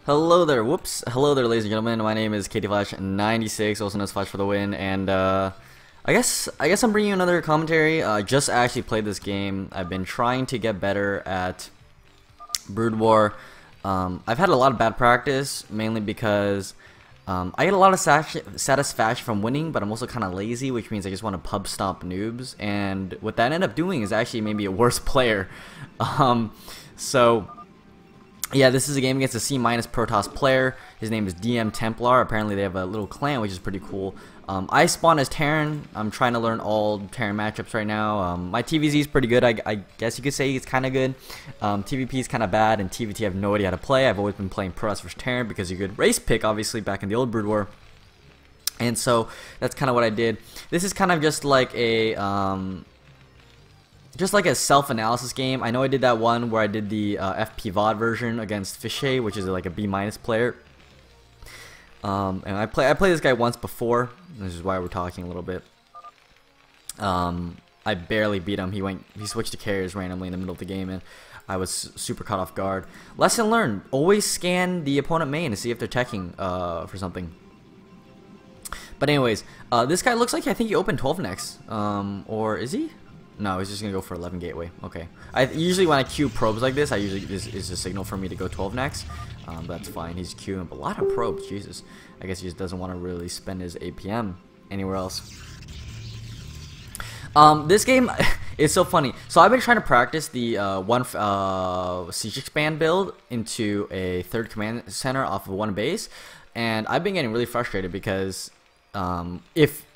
Hello there, whoops. Hello there, ladies and gentlemen. My name is KTFlash96, also known as Flash for the win, and I guess I'm bringing you another commentary. Just actually played this game. I've been trying to get better at Brood War. I've had a lot of bad practice, mainly because I get a lot of satisfaction from winning, but I'm also kind of lazy, which means I just want to pub stomp noobs. And what that ended up doing is actually made me a worse player. So yeah, this is a game against a C- Protoss player. His name is dM-TemplaR. Apparently they have a little clan, which is pretty cool. I spawn as Terran. I'm trying to learn all Terran matchups right now. My TVZ is pretty good. I guess you could say it's kind of good. TVP is kind of bad, and TVT I have no idea how to play. I've always been playing Protoss versus Terran because you're a good race pick, obviously, back in the old Brood War. And so that's kind of what I did. This is kind of just like a self-analysis game. I know I did that one where I did the FP VOD version against Fishay, which is like a B- player. And I played this guy once before. This is why we're talking a little bit. I barely beat him. He switched to carriers randomly in the middle of the game, and I was super caught off guard. Lesson learned: always scan the opponent main to see if they're teching for something. But anyways, this guy looks like I think he opened 12 next, or is he? No, he's just gonna go for 11 gateway. Okay. Usually when I queue probes like this, this is a signal for me to go 12 next. That's fine. He's queuing a lot of probes. Jesus. I guess he just doesn't want to really spend his APM anywhere else. This game is so funny. So I've been trying to practice the siege expand build into a third command center off of one base, and I've been getting really frustrated because if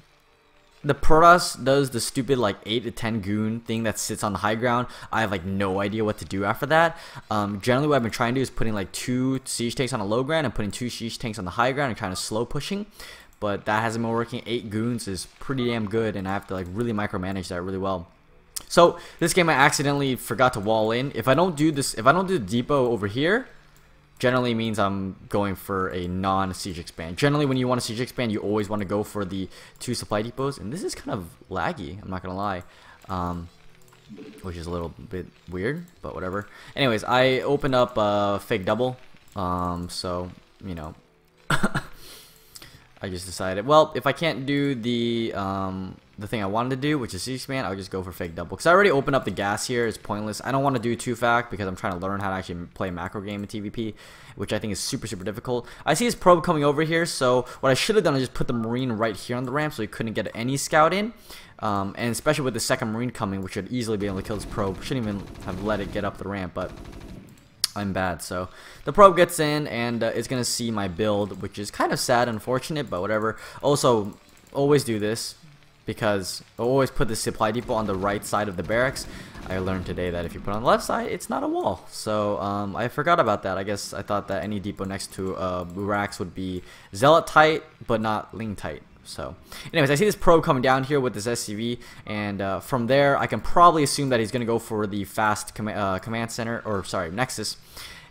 the Protoss does the stupid like 8 to 10 goon thing that sits on the high ground, I have like no idea what to do after that. Generally what I've been trying to do is putting like 2 siege tanks on the low ground and putting 2 siege tanks on the high ground and kind of slow pushing, but that hasn't been working. 8 goons is pretty damn good, and I have to like really micromanage that really well. So this game I accidentally forgot to wall in. If I don't do the depot over here, generally means I'm going for a non-siege expand. Generally, when you want a siege expand, you always want to go for the 2 supply depots, and this is kind of laggy, I'm not gonna lie, which is a little bit weird, but whatever. Anyways, I opened up fake double, so you know, I just decided, well, if I can't do the thing I wanted to do, which is siege expand, I'll just go for fake double. Because I already opened up the gas here. It's pointless. I don't want to do 2-fac because I'm trying to learn how to actually play a macro game in TVP, which I think is super difficult. I see his probe coming over here, so what I should have done is just put the Marine right here on the ramp so he couldn't get any scout in. And especially with the second Marine coming, which should easily be able to kill this probe. Shouldn't even have let it get up the ramp, but I'm bad. So the probe gets in, and it's going to see my build, which is kind of sad, unfortunate, but whatever. Also, always do this, because I always put the supply depot on the right side of the barracks. I learned today that if you put it on the left side, it's not a wall. So I forgot about that. I guess I thought that any depot next to racks would be zealot tight, but not ling tight. So anyways, I see this probe coming down here with this SCV, and from there I can probably assume that he's going to go for the fast command center, or sorry, Nexus.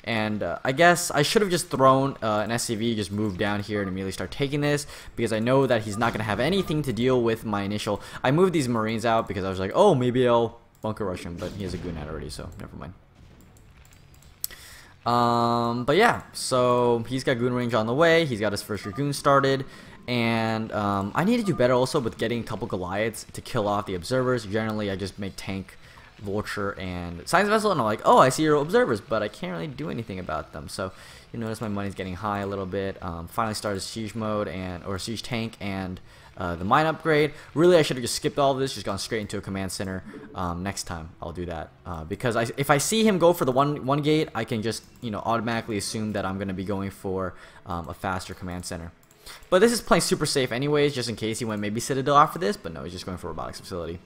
And I guess I should have just thrown an SCV, just move down here and immediately start taking this, because I know that he's not going to have anything to deal with my initial. I moved these Marines out because I was like, oh, maybe I'll bunker rush him, but he has a goon out already, so never mind. But yeah, so he's got goon range on the way. He's got his first Dragoon started. And I need to do better also with getting a couple Goliaths to kill off the observers. Generally, I just make tank, vulture, and science vessel, and I'm like, oh, I see your observers, but I can't really do anything about them. So you notice my money's getting high a little bit. Finally started siege mode or siege tank and the mine upgrade. Really, I should have just skipped all of this, just gone straight into a command center. Next time I'll do that, because if I see him go for the one gate, I can just automatically assume that I'm going to be going for a faster command center. But this is playing super safe anyways, just in case he went maybe Citadel after this, but no, he's just going for robotics facility.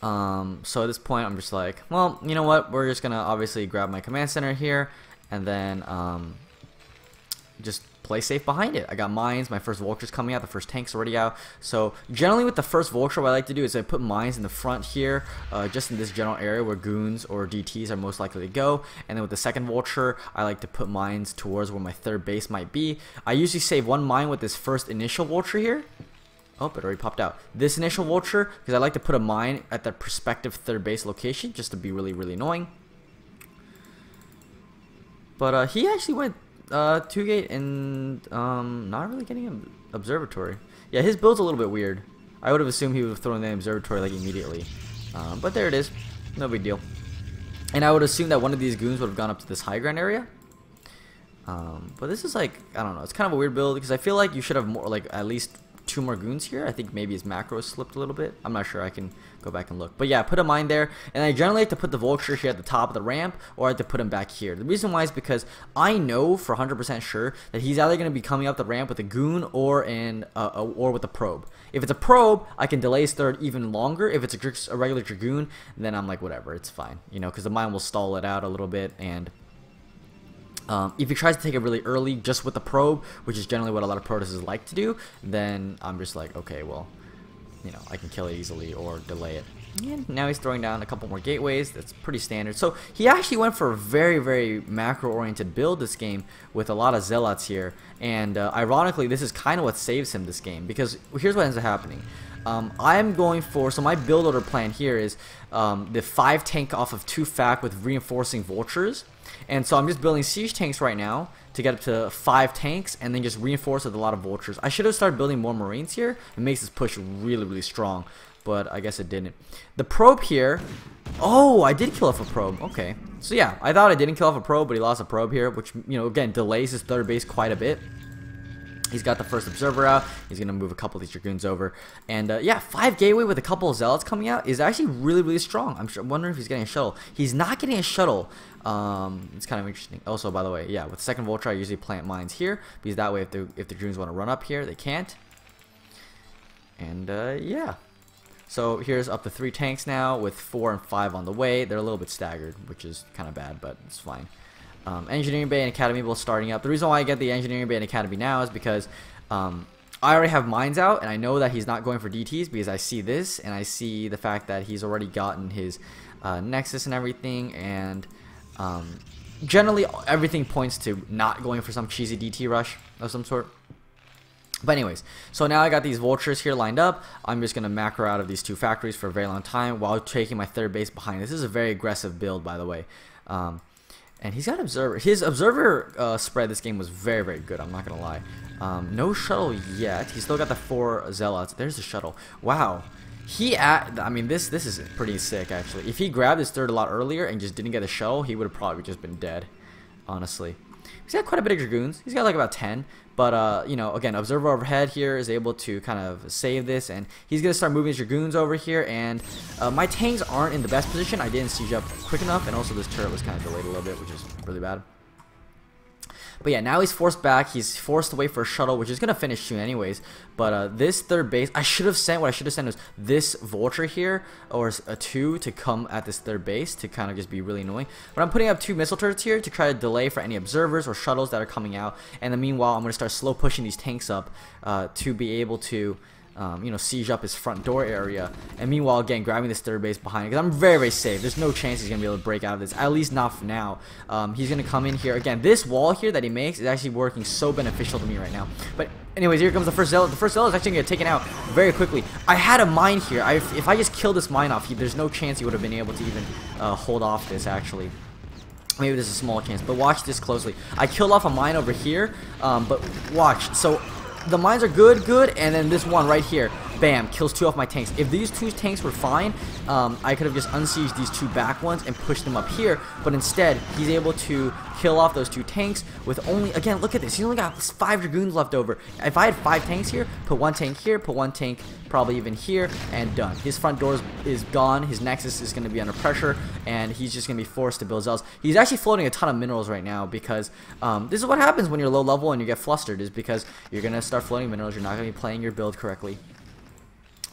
So at this point, I'm just like, well, you know what? We're just gonna obviously grab my command center here, and then just play safe behind it. I got mines. My first vulture's coming out. The first tank's already out. So generally with the first vulture, what I like to do is I put mines in the front here, just in this general area where goons or DTs are most likely to go. And then with the second vulture, I like to put mines towards where my third base might be. I usually save one mine with this first initial vulture here. Oh, it already popped out. This initial vulture, because I like to put a mine at the prospective third base location just to be really annoying. But he actually went 2-gate and not really getting an observatory. Yeah, his build's a little bit weird. I would have assumed he would have thrown the observatory like immediately. But there it is. No big deal. And I would assume that one of these goons would have gone up to this high ground area. But this is like, I don't know, it's kind of a weird build because I feel like you should have more, like at least 2 more goons here. I think maybe his macros slipped a little bit. I'm not sure. I can go back and look. But yeah, put a mine there. And I generally like to put the vulture here at the top of the ramp, or I have to put him back here. The reason why is because I know for 100% sure that he's either going to be coming up the ramp with a goon or or with a probe. If it's a probe, I can delay his third even longer. If it's a regular dragoon, then I'm like, whatever, it's fine. You know, because the mine will stall it out a little bit. And if he tries to take it really early just with the probe, which is generally what a lot of protesters like to do, then I'm just like, okay, well, you know, I can kill it easily or delay it. And now he's throwing down a couple more gateways. That's pretty standard. So he actually went for a very, very macro-oriented build this game with a lot of zealots here. And ironically, this is kind of what saves him this game, because here's what ends up happening. I'm going for, so my build order plan here is the 5 tank off of 2 FAC with reinforcing vultures. And so I'm just building siege tanks right now to get up to 5 tanks and then just reinforce with a lot of vultures. I should have started building more marines here. It makes this push really, really strong, but I guess it didn't. The probe here, oh, I did kill off a probe. Okay, so yeah, I thought I didn't kill off a probe, but he lost a probe here, which, you know, again, delays his third base quite a bit. He's got the first observer out. He's going to move a couple of these dragoons over. And yeah, 5 gateway with a couple of zealots coming out is actually really, really strong. I'm wondering if he's getting a shuttle. He's not getting a shuttle. It's kind of interesting. Also, by the way, yeah, with second vulture, I usually plant mines here, because that way if the dragoons want to run up here, they can't. And yeah. So here's up to 3 tanks now with 4 and 5 on the way. They're a little bit staggered, which is kind of bad, but it's fine. Engineering Bay and Academy both starting up. The reason why I get the Engineering Bay and Academy now is because I already have mines out, and I know that he's not going for DTs because I see this, and I see the fact that he's already gotten his Nexus and everything, and generally everything points to not going for some cheesy DT rush of some sort. But anyways, so now I got these vultures here lined up. I'm just going to macro out of these 2 factories for a very long time while taking my third base behind. This is a very aggressive build, by the way. And he's got observer. His observer spread this game was very, very good. I'm not gonna lie. No shuttle yet. He's still got the 4 zealots. There's the shuttle. Wow. I mean, this is pretty sick actually. If he grabbed his third a lot earlier and just didn't get a shuttle, he would have probably just been dead. Honestly. He's got quite a bit of dragoons. He's got like about 10. But, you know, again, observer overhead here is able to kind of save this. And he's going to start moving his dragoons over here. And my tanks aren't in the best position. I didn't siege up quick enough. And also this turret was kind of delayed a little bit, which is really bad. But yeah, now he's forced back. He's forced to wait for a shuttle, which is going to finish soon anyways. But this third base, what I should have sent was this vulture here, or a 2 to come at this third base to kind of just be really annoying. But I'm putting up 2 missile turrets here to try to delay for any observers or shuttles that are coming out. And then meanwhile, I'm going to start slow pushing these tanks up to be able to you know, siege up his front door area, and meanwhile, again, grabbing this third base behind, because I'm very, very safe. There's no chance he's going to be able to break out of this, at least not for now. He's going to come in here. Again, this wall here that he makes is actually working so beneficial to me right now. But anyways, here comes the first zealot. The first zealot is actually going to get taken out very quickly. I had a mine here. If I just killed this mine off, there's no chance he would have been able to even hold off this, actually. Maybe there's a small chance, but watch this closely. I killed off a mine over here, but watch. So the mines are good, and then this one right here, bam, kills 2 off my tanks. If these 2 tanks were fine, I could have just unsieged these 2 back ones and pushed them up here, but instead, he's able to kill off those 2 tanks with only, again, look at this, he only got 5 dragoons left over. If I had 5 tanks here, put 1 tank here, put 1 tank probably even here, and done. His front door is gone, his nexus is going to be under pressure, and he's just going to be forced to build zealots. He's actually floating a ton of minerals right now, because this is what happens when you're low level and you get flustered, is because you're going to start floating minerals, you're not going to be playing your build correctly.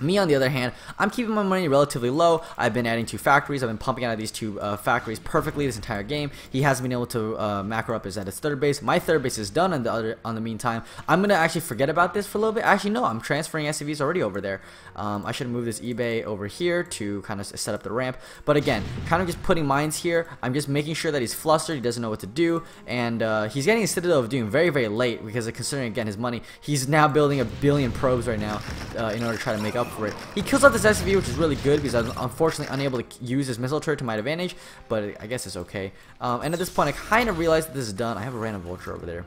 Me, on the other hand, I'm keeping my money relatively low. I've been adding 2 factories. I've been pumping out of these 2 factories perfectly this entire game. He hasn't been able to macro up at his third base. My third base is done on the meantime. I'm going to actually forget about this for a little bit. Actually, no, I'm transferring SCVs already over there. I should move this eBay over here to kind of set up the ramp. But again, kind of just putting mines here. I'm just making sure that he's flustered. He doesn't know what to do. And he's getting a Citadel of Doom very, very late, because considering, again, his money, he's now building 1 billion probes right now in order to try to make up up for it. He kills off this SCV, which is really good because I was unfortunately unable to use this missile turret to my advantage, but I guess it's okay. And at this point, I kind of realized that this is done. I have a random vulture over there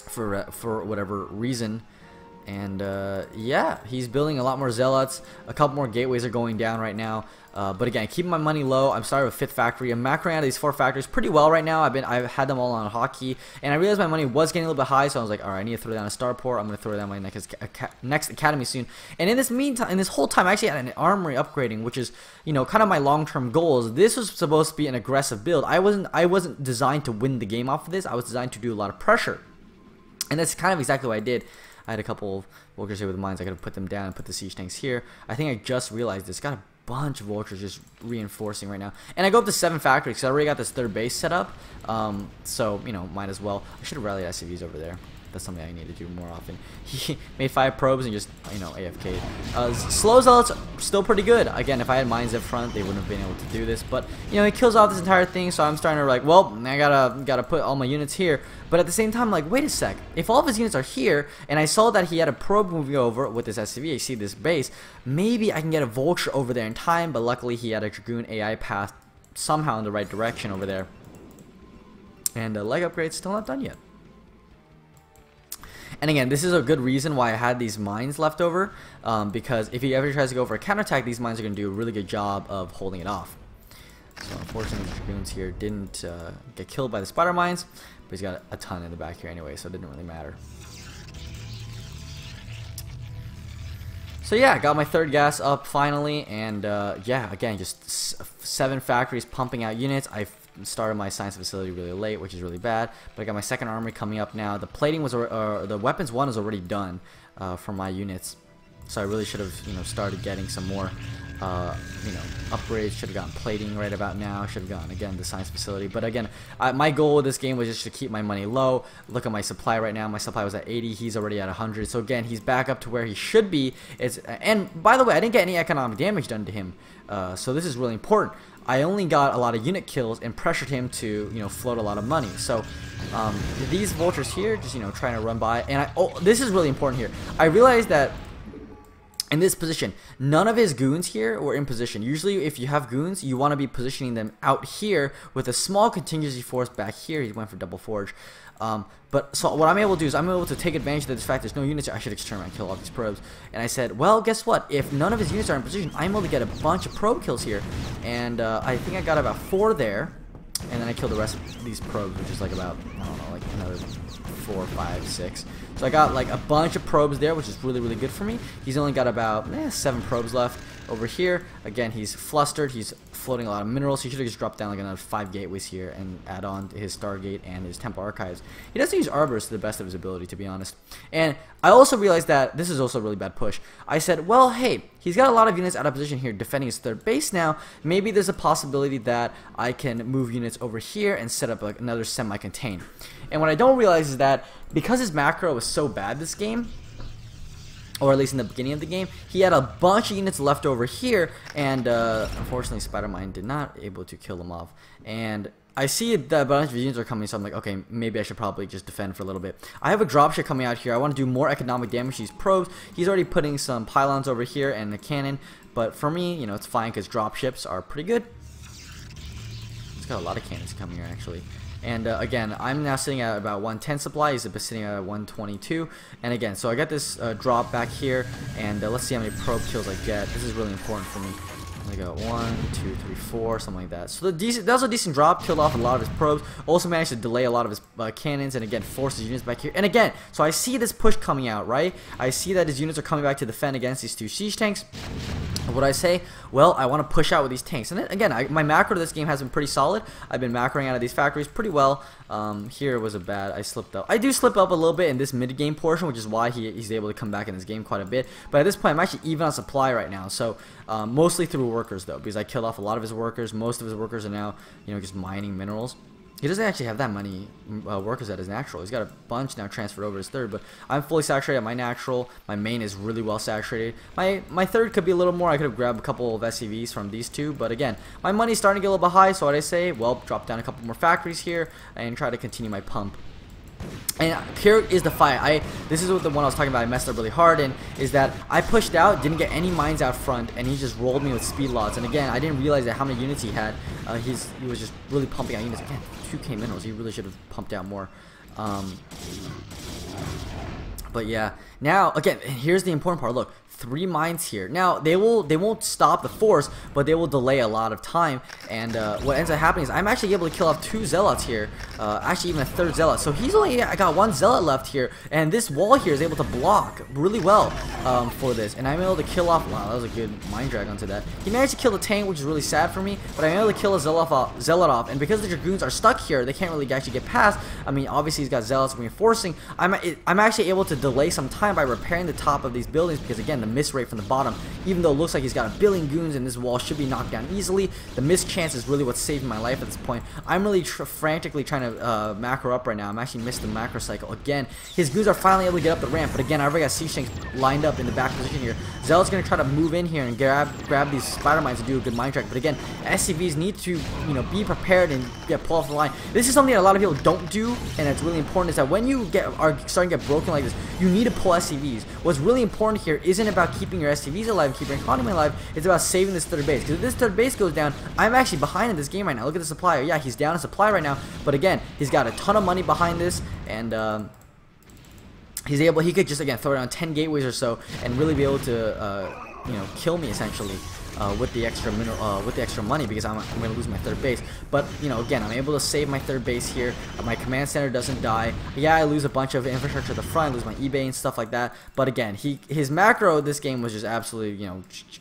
for whatever reason. And yeah, he's building a lot more zealots. A couple more gateways are going down right now. But again, keeping my money low. I'm starting with 5th factory. I'm macroing out of these 4 factories pretty well right now. I've had them all on hotkey, and I realized my money was getting a little bit high, so I was like, all right, I need to throw down a starport. I'm gonna throw down my next academy soon. And in this meantime, in this whole time, I actually had an armory upgrading, which is, you know, kind of my long-term goals. This was supposed to be an aggressive build. I wasn't designed to win the game off of this. I was designed to do a lot of pressure, and that's kind of exactly what I did. I had a couple of vultures here with mines. I could have put them down and put the siege tanks here. I think I just realized this. Got a bunch of vultures just reinforcing right now. And I go up to 7 factories because I already got this 3rd base set up. So, you know, might as well. I should have rallied SCVs over there. That's something I need to do more often. He made 5 probes and just, you know, AFK'd. Slow zealots, still pretty good. Again, if I had mines up front, they wouldn't have been able to do this. But, you know, he kills off this entire thing, so I'm starting to like, well, I gotta put all my units here. But at the same time, like, wait a sec. If all of his units are here, and I saw that he had a probe moving over with this SCV, I see this base, maybe I can get a vulture over there in time, but luckily he had a Dragoon AI path somehow in the right direction over there. And the leg upgrade's still not done yet. And again, this is a good reason why I had these mines left over, because if he ever tries to go for a counterattack, these mines are going to do a really good job of holding it off. So unfortunately, the Dragoons here didn't get killed by the spider mines, but he's got a ton in the back here anyway, so it didn't really matter. So yeah, I got my 3rd gas up finally, and yeah, again, just 7 factories pumping out units. I started my science facility really late, which is really bad, but I got my 2nd armory coming up now. The plating was, the weapons 1 is already done for my units, so I really should have, you know, started getting some more, you know, upgrades. Should have gotten plating right about now. Should have gotten, again, the science facility. But again, my goal with this game was just to keep my money low. Look at my supply right now. My supply was at 80. He's already at 100. So again, he's back up to where he should be. And by the way, I didn't get any economic damage done to him, so this is really important. I only got a lot of unit kills and pressured him to, you know, float a lot of money. So these vultures here, just, you know, trying to run by. And this is really important here. I realized that in this position, none of his goons here were in position. Usually, if you have goons, you want to be positioning them out here with a small contingency force back here. He went for double forge. But so what I'm able to do is I'm able to take advantage of this fact there's no units here. I should exterminate and kill all these probes. And I said, well, guess what? If none of his units are in position, I'm able to get a bunch of probe kills here. And I think I got about 4 there. And then I killed the rest of these probes, which is like about, I don't know, like another 4, 5, 6. So I got like a bunch of probes there, which is really, really good for me. He's only got about 7 probes left over here. Again, he's flustered. He's floating a lot of minerals. He should have just dropped down like another 5 gateways here and add on to his Stargate and his Templar Archives. He doesn't use Arbors to the best of his ability, to be honest. And I also realized that this is also a really bad push. I said, well, hey, he's got a lot of units out of position here defending his 3rd base now. Maybe there's a possibility that I can move units over here and set up like another semi-contain. And what I don't realize is that because his macro was so bad this game, or at least in the beginning of the game, he had a bunch of units left over here, and unfortunately Spider-Mine did not able to kill them off. And I see that a bunch of units are coming, so I'm like, okay, maybe I should probably just defend for a little bit. I have a dropship coming out here. I want to do more economic damage to these probes. He's already putting some pylons over here and a cannon, but for me, you know, it's fine because dropships are pretty good. He's got a lot of cannons coming here, actually. And again, I'm now sitting at about 110 supply. He's sitting at 122. And again, so I got this drop back here. And let's see how many probe kills I get. This is really important for me. I got 1, 2, 3, 4, something like that. So that was a decent drop. Killed off a lot of his probes. Also managed to delay a lot of his cannons. And again, force his units back here. And again, so I see this push coming out, right? I see that his units are coming back to defend against these 2 siege tanks. What I say? Well, I want to push out with these tanks. And then, again, my macro to this game has been pretty solid. I've been macroing out of these factories pretty well. Here was a bad. I slipped up. I do slip up a little bit in this mid-game portion, which is why he's able to come back in this game quite a bit. But at this point, I'm actually even on supply right now. So mostly through workers, though, because I killed off a lot of his workers. Most of his workers are now, you know, just mining minerals. He doesn't actually have that many workers at his natural. He's got a bunch now transferred over his 3rd, but I'm fully saturated at my natural. My main is really well saturated. My 3rd could be a little more. I could have grabbed a couple of SCVs from these 2, but again, my money's starting to get a little bit high, so what I say, well, drop down a couple more factories here and try to continue my pump. And here is the fight. This is what the one I was talking about. I messed up really hard in, is that I pushed out, didn't get any mines out front, and he just rolled me with speed lots. And again, I didn't realize that how many units he had. He was just really pumping out units. Again, 2k minerals. He really should have pumped out more. But yeah, now again, here's the important part. Look, 3 mines here. Now they won't stop the force, but they will delay a lot of time. And what ends up happening is I'm actually able to kill off 2 zealots here. Actually, even a 3rd zealot. So he's only I got 1 zealot left here, and this wall here is able to block really well for this. And I'm able to kill off. Wow, that was a good mine drag onto that. He managed to kill the tank, which is really sad for me. But I'm able to kill a zealot off, and because the dragoons are stuck here, they can't really actually get past. I mean, obviously he's got zealots reinforcing. I'm actually able to delay some time by repairing the top of these buildings because again, the miss rate from the bottom, even though it looks like he's got a billion goons and this wall should be knocked down easily, the miss chance is really what's saving my life at this point. I'm really frantically trying to macro up right now. I'm actually missed the macro cycle again. His goons are finally able to get up the ramp, but again, I've already got siege tanks lined up in the back position here. Zealot's gonna try to move in here and grab these spider mines to do a good mine track, but again, SCVs need to be prepared and get pulled off the line. This is something that a lot of people don't do, and it's really important, is that when you are starting to get broken like this, you need to pull SCVs. What's really important here isn't about keeping your SCVs alive, keeping your economy alive. It's about saving this 3rd base. Because if this 3rd base goes down, I'm actually behind in this game right now. Look at the supplier. Yeah, he's down in supply right now, but again, he's got a ton of money behind this, and he could just again throw down 10 gateways or so and really be able to kill me essentially. With the extra money, because I'm going to lose my 3rd base. But again, I'm able to save my 3rd base here. My command center doesn't die. Yeah, I lose a bunch of infrastructure at the front, I lose my eBay and stuff like that. But again, his macro this game was just absolutely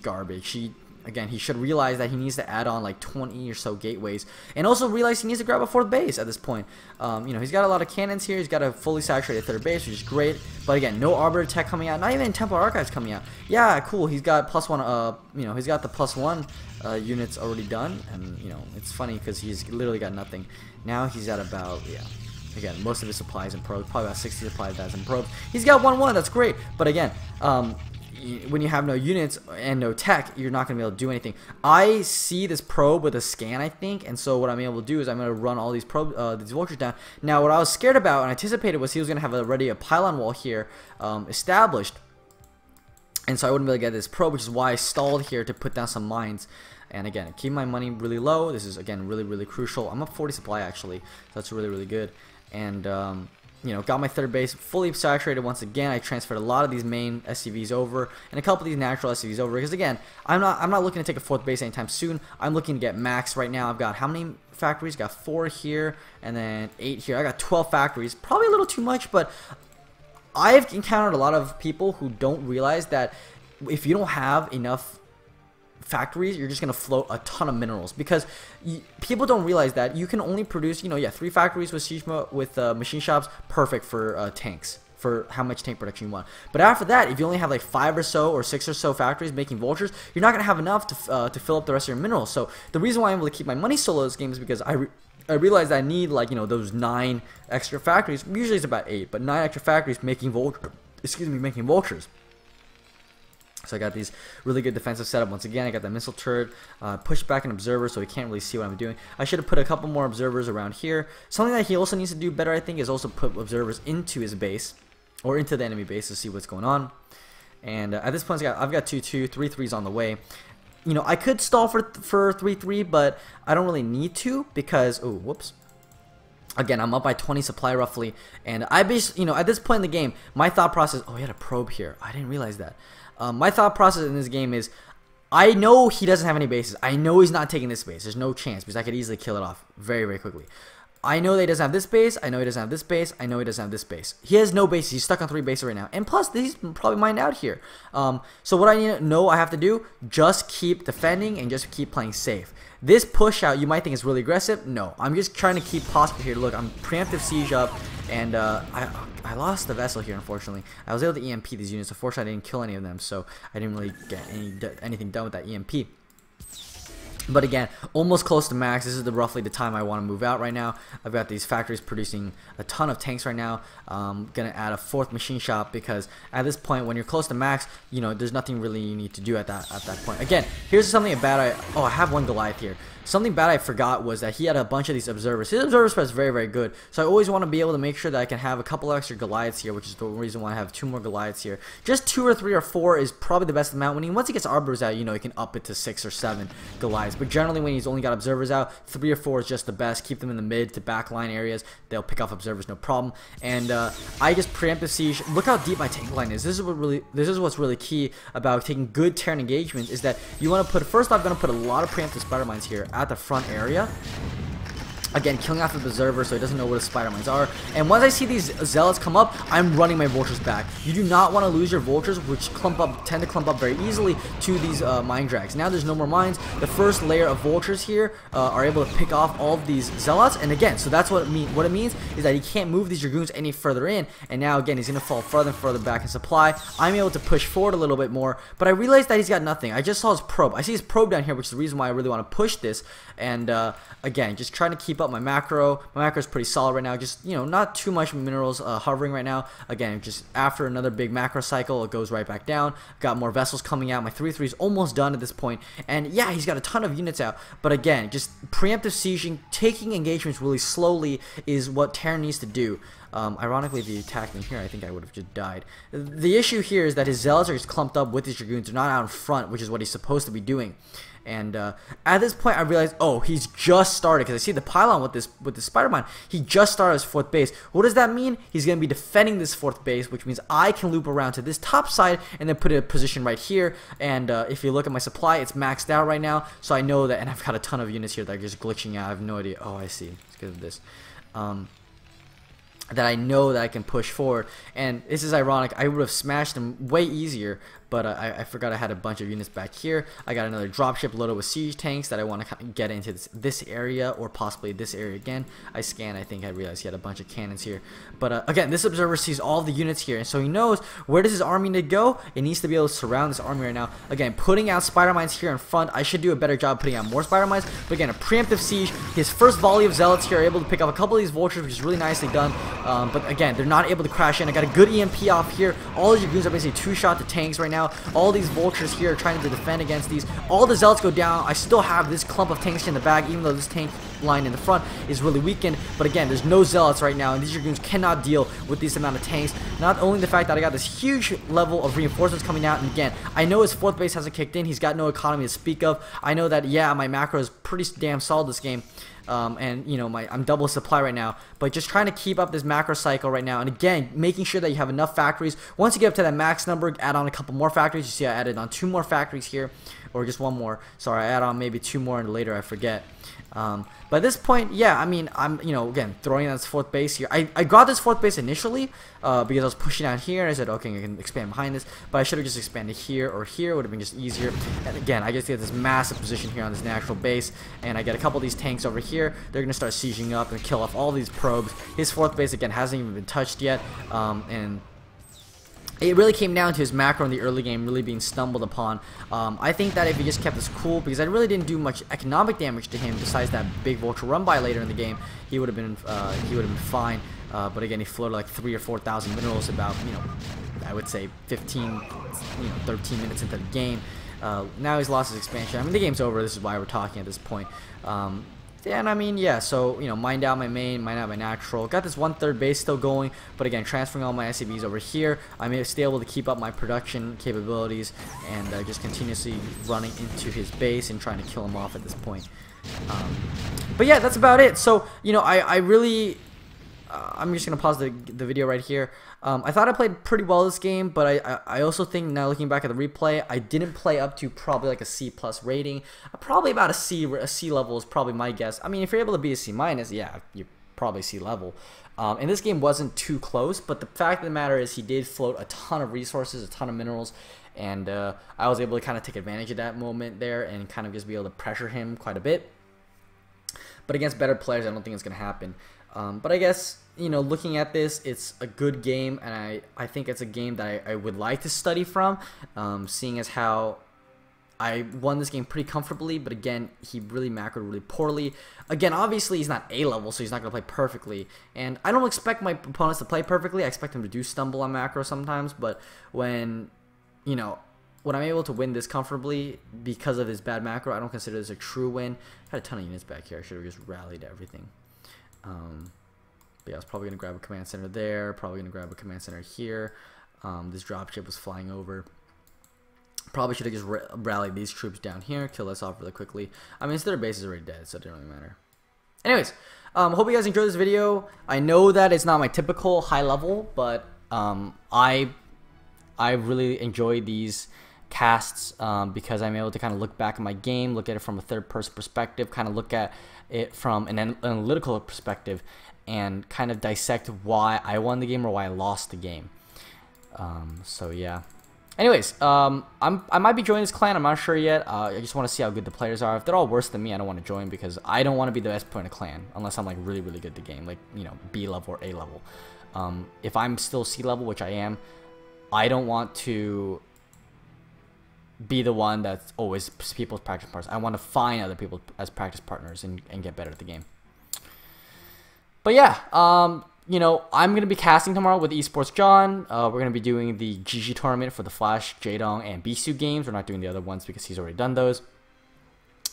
garbage. Again, he should realize that he needs to add on like 20 or so gateways, and also realize he needs to grab a 4th base at this point. He's got a lot of cannons here. He's got a fully saturated 3rd base, which is great. But again, no Arbiter tech coming out. Not even Templar Archives coming out. Yeah, cool. He's got +1. He's got the +1 units already done, and it's funny because he's literally got nothing. Now he's at about Again, most of his supplies and probes, probably about 60 supplies and probes. He's got 1-1. That's great. But again, when you have no units and no tech, you're not going to be able to do anything. I see this probe with a scan, I think, and so what I'm able to do is I'm going to run all these these vultures down. Now, what I was scared about and anticipated was he was going to have already a pylon wall here established, and so I wouldn't be able to get this probe, which is why I stalled here to put down some mines. And again, keep my money really low. This is again really crucial. I'm up 40 supply actually, so that's really good. And got my 3rd base fully saturated once again. I transferred a lot of these main SCVs over and a couple of these natural SCVs over because again, I'm not looking to take a 4th base anytime soon. I'm looking to get max right now. I've got how many factories? Got 4 here and then 8 here. I got 12 factories. Probably a little too much, but I've encountered a lot of people who don't realize that if you don't have enough factories, you're just gonna float a ton of minerals, because people don't realize that you can only produce 3 factories with machine shops, perfect for tanks, for how much tank production you want. But after that, if you only have like 5 or so or 6 or so factories making vultures, you're not gonna have enough to fill up the rest of your minerals. So the reason why I'm able to keep my money so low this game is because I realized I need those 9 extra factories. Usually it's about 8, but 9 extra factories making vultures. So I got these really good defensive setup. Once again, I got the missile turret, push back an observer so he can't really see what I'm doing. I should have put a couple more observers around here. Something that he also needs to do better, I think, is also put observers into his base, or into the enemy base, to see what's going on. And at this point, I've got 2-2, 3-3's on the way. I could stall for 3-3, but I don't really need to because, oh, whoops. Again, I'm up by 20 supply roughly, and I basically, at this point in the game, my thought process, oh, he had a probe here. I didn't realize that. My thought process in this game is, I know he doesn't have any bases. I know he's not taking this base. There's no chance because I could easily kill it off very quickly. I know that he doesn't have this base. I know he doesn't have this base. I know he doesn't have this base. He has no base. He's stuck on 3 bases right now. And plus, he's probably mined out here. So what I need to know I have to do, just keep defending and just keep playing safe. This push out, you might think is really aggressive. No, I'm just trying to keep posture here. Look, I'm preemptive siege up, and I lost the vessel here, unfortunately. I was able to EMP these units. Unfortunately, I didn't kill any of them, so I didn't really get anything done with that EMP. But again, almost close to max. This is roughly the time I want to move out right now. I've got these factories producing a ton of tanks right now. I'm going to add a 4th machine shop because at this point, when you're close to max, there's nothing really you need to do at that point. Again, here's something bad. I have 1 Goliath here. something bad I forgot was that he had a bunch of these observers. His observer spread is very, very good. So I always want to be able to make sure that I can have a couple extra Goliaths here, which is the reason why I have 2 more Goliaths here. Just 2 or 3 or 4 is probably the best amount. Once he gets arbors out, you know, he can up it to 6 or 7 Goliaths. But generally, when he's only got observers out, 3 or 4 is just the best. Keep them in the mid to back line areas. They'll pick off observers, no problem. And I just preemptive siege. Look how deep my tank line is. This is what's really key about taking good Terran engagements, is that you want to put, first off, I'm going to put a lot of preemptive spider mines here at the front area. Again, killing off the observer so he doesn't know where the spider mines are. And once I see these zealots come up, I'm running my vultures back. You do not want to lose your vultures, which tend to clump up very easily to these mine drags. Now there's no more mines. The first layer of vultures here are able to pick off all of these zealots. And again, so that's what it means. What it means is that he can't move these dragoons any further in. And now again, he's going to fall further and further back in supply. I'm able to push forward a little bit more, but I realized that he's got nothing. I just saw his probe. I see his probe down here, which is the reason why I really want to push this. And again, just trying to keep up my macro. My macro is pretty solid right now. Just, you know, not too much minerals hovering right now. Again, just after another big macro cycle, it goes right back down. Got more vessels coming out. My 3-3 is almost done at this point. And yeah, he's got a ton of units out. But again, just preemptive sieging, taking engagements really slowly is what Terran needs to do. Ironically, if he attacked me here, I think I would have just died. The issue here is that his zealots are just clumped up with his dragoons. They're not out in front, which is what he's supposed to be doing. And at this point, I realized, oh, he's just started, because I see the pylon with this spider mine. He just started his 4th base. What does that mean? He's going to be defending this 4th base, which means I can loop around to this top side and then put a position right here. And if you look at my supply, it's maxed out right now, so I know that. And I've got a ton of units here that are just glitching out. I have no idea. Oh, I see. It's because of this. That I know that I can push forward. And this is ironic. I would have smashed him way easier, but I forgot I had a bunch of units back here. I got another dropship loaded with siege tanks that I want to get into this area, or possibly this area again. I scanned, I think I realized he had a bunch of cannons here. But again, this observer sees all the units here, and so he knows where does his army need to go. It needs to be able to surround this army right now. Again, putting out spider mines here in front. I should do a better job putting out more spider mines, but again, a preemptive siege. His first volley of zealots here are able to pick up a couple of these vultures, which is really nicely done. But again, they're not able to crash in. I got a good EMP off here. All the dragoons are basically 2-shot to tanks right now. All these vultures here are trying to defend against these. All the zealots go down. I still have this clump of tanks here in the back, even though this tank line in the front is really weakened. But again, there's no zealots right now, and these dragoons cannot deal with this amount of tanks. Not only the fact that I got this huge level of reinforcements coming out, and again, I know his 4th base hasn't kicked in. He's got no economy to speak of. I know that, yeah, my macro is pretty damn solid this game. And you know, I'm double supply right now, but just trying to keep up this macro cycle right now, and again, making sure that you have enough factories. Once you get up to that max number, add on a couple more factories. You see I added on 2 more factories here, or just 1 more. Sorry, I add on maybe 2 more, and later I forget. But at this point, yeah, I mean, I'm, you know, again, throwing on this 4th base here. I got this 4th base initially because I was pushing out here, and I said, okay, I can expand behind this, but I should have just expanded here or here. Would have been just easier. And again, I just get this massive position here on this natural base, and I get a couple of these tanks over here. They're gonna start sieging up and kill off all these probes. His 4th base again hasn't even been touched yet, and it really came down to his macro in the early game really being stumbled upon. I think that if he just kept this cool, because I really didn't do much economic damage to him besides that big vulture run by later in the game, he would have been fine. But again, he floated like 3,000 or 4,000 minerals about, you know, I would say 15, you know, 13 minutes into the game. Now he's lost his expansion. I mean, the game's over. This is why we're talking at this point. And I mean, yeah, so, you know, mined out my main, mined out my natural. Got this 1/3 base still going, but again, transferring all my SCVs over here, I'm still able to keep up my production capabilities and just continuously running into his base and trying to kill him off at this point. But yeah, that's about it. So, you know, I really... I'm just going to pause the video right here. I thought I played pretty well this game, but I also think now looking back at the replay, I didn't play up to probably like a C+ rating. Probably about a C level is probably my guess. I mean, if you're able to be a C-, yeah, you're probably C level. And this game wasn't too close, but the fact of the matter is he did float a ton of resources, a ton of minerals, and I was able to kind of take advantage of that moment there and kind of just be able to pressure him quite a bit. But against better players, I don't think it's going to happen. But I guess, you know, looking at this, it's a good game, and I think it's a game that I would like to study from, seeing as how I won this game pretty comfortably, but again, he really macroed really poorly. Again, obviously, he's not A-level, so he's not going to play perfectly, and I don't expect my opponents to play perfectly. I expect them to do stumble on macro sometimes, but when, you know, when I'm able to win this comfortably because of this bad macro, I don't consider this a true win. I had a ton of units back here. I should have just rallied everything. But yeah, I was probably going to grab a command center there. Probably going to grab a command center here. This dropship was flying over. Probably should have just rallied these troops down here. Kill this off really quickly. I mean, their base is already dead, so it didn't really matter. Anyways, hope you guys enjoyed this video. I know that it's not my typical high level, but I really enjoy these casts because I'm able to kind of look back at my game, look at it from a third-person perspective, kind of look at it from an analytical perspective, and kind of dissect why I won the game or why I lost the game. So yeah. Anyways, I might be joining this clan. I'm not sure yet. I just want to see how good the players are. If they're all worse than me, I don't want to join because I don't want to be the best player in a clan unless I'm like really good at the game, like, you know, B level or A level. If I'm still C level, which I am, I don't want to be the one that's always people's practice partners. I want to find other people as practice partners and get better at the game. But yeah, you know, I'm going to be casting tomorrow with Esports John. We're going to be doing the GG tournament for the Flash, Jaedong, and Bisu games. We're not doing the other ones because he's already done those.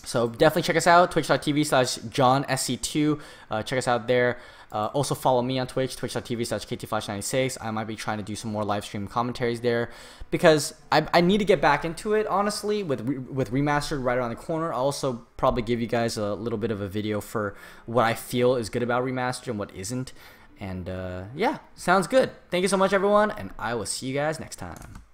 So definitely check us out, twitch.tv/JohnSC2. Check us out there. Also follow me on Twitch, twitch.tv/KTFlash96. I might be trying to do some more live stream commentaries there because I need to get back into it, honestly, with Remastered right around the corner. I'll also probably give you guys a little bit of a video for what I feel is good about Remastered and what isn't. And yeah, sounds good. Thank you so much, everyone, and I will see you guys next time.